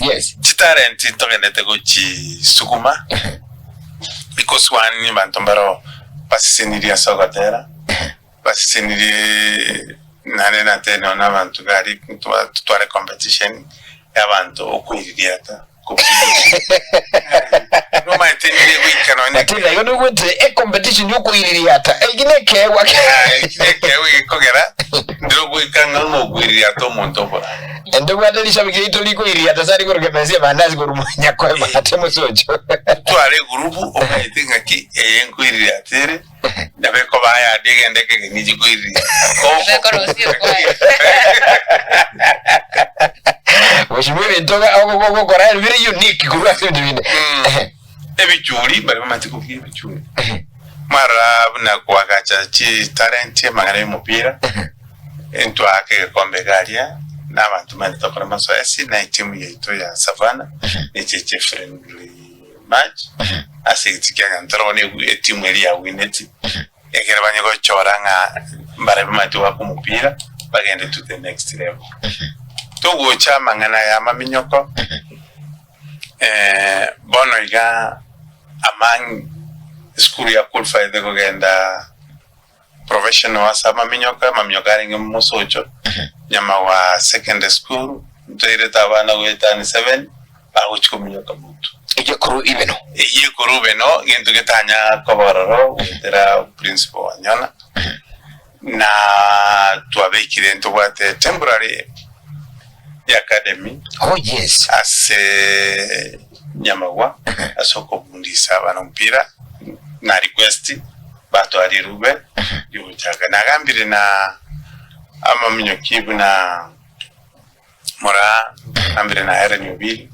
Yes. Chitarenti togenete go chi sukuma. Because one ni bantombaro pasiseniria sogotera. Pasiseniria nane na teno na bantu gari tutware competition ya bantu okwiriata. No maitenire wikano ne. Atira yo no gute competition yo kwiriata. Egineke wa. Egineke wikogera. Ndiro wikanga no kwiriata omuntu obora. Endo bwadalisha bigito liko iriata sari kurugemesia bandazi kurumunya kwa matemo sojo. Tware grupu omaitenga ki enkwiriatere. Nabeko baya degendeke ngiji kwiriata. Nabeko rosio kwa. Washimwe ntoga ako kora very unique kurwa sindibine. Ebichuri bari bamatiko by'ebichuri. Mara na kwagacha chi talent magare mupira. Ento ake kombe galia n'abantu mali tokora masoesi na timu yetu ya Savana n'echeche friendly match. Asigitikia ngantaro ne timu eli ya Wineti. Ekera banyego choranga bare bamati wa kumupira bagende to the next level. Togo chama ngana ya maminyoko bono iga among school ya qualify de kugenda professional asa maminyoka ringe musocho nyama wa secondary school ntoire tabana weta ni 7 ba uchiko minyoka mutu Ije kuru ibeno ngento getanya kobororo wetera principal wanyona na tuabekire ntobate temporary academy. Oh yes. Ase nyamawa asoko bundisa bana mpira na request bato ari rube yuchaka nagambire na ama minyokibu na mora ambire na era nyubili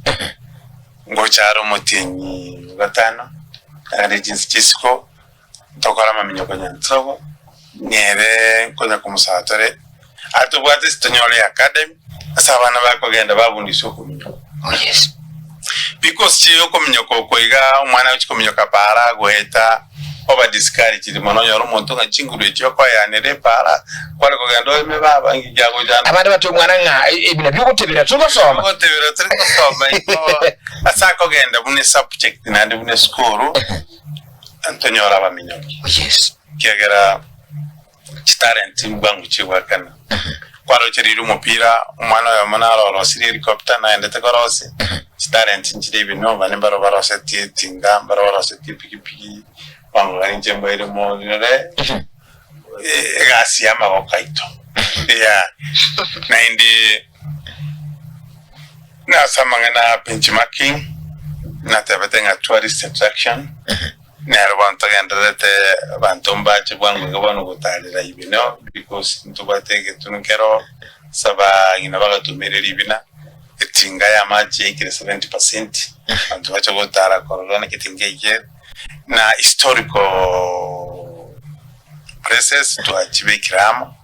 ngocharo motenyi gatano ari jinsi chisiko tokora maminyoko nyantsoko nyere konya kumusatore atubwate stonyole academy asabana bakogenda babundisho kuminyoko. Oh yes. Because chiyo kuminyoko koiga umwana w'ikuminyoko para goheta oba discourage limono yoro muntu nga chinguru echo kwa yanere para kwale kogenda ime baba ngijago jana abandi batu mwana nga ibina byokutebera tukosoma iko asa kogenda bune subject nande bune school Antonio raba minyoko. Yes. Kiagera chitarenti mbangu chiwakana kwaro chiriru mupira umwana wa manaro rosiri helicopter na endete korosi chitarenti nchiribi no bane baro baroseti tinga baro baroseti piki wangu garinje mbaire mo nire gasi ama wakaito ya na indi na samangana benchmarking na tabetenga tourist attraction na rwanda gandete bantomba chibwangu ngabano gutalira ibino because ntubatege tunukero saba inabaga tumerera ibina etinga ya maji ikire 70% antu bacho gutara korona kitingeye na historical places to achieve kiramo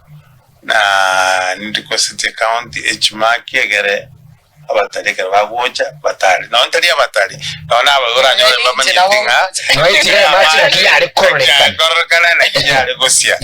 na ndiko city county hmaki egere abataleka bagocha batali na ontali abatali naona abagora nyole bamanyitinga no itira machi akiyari koreka koreka na kiyari gosia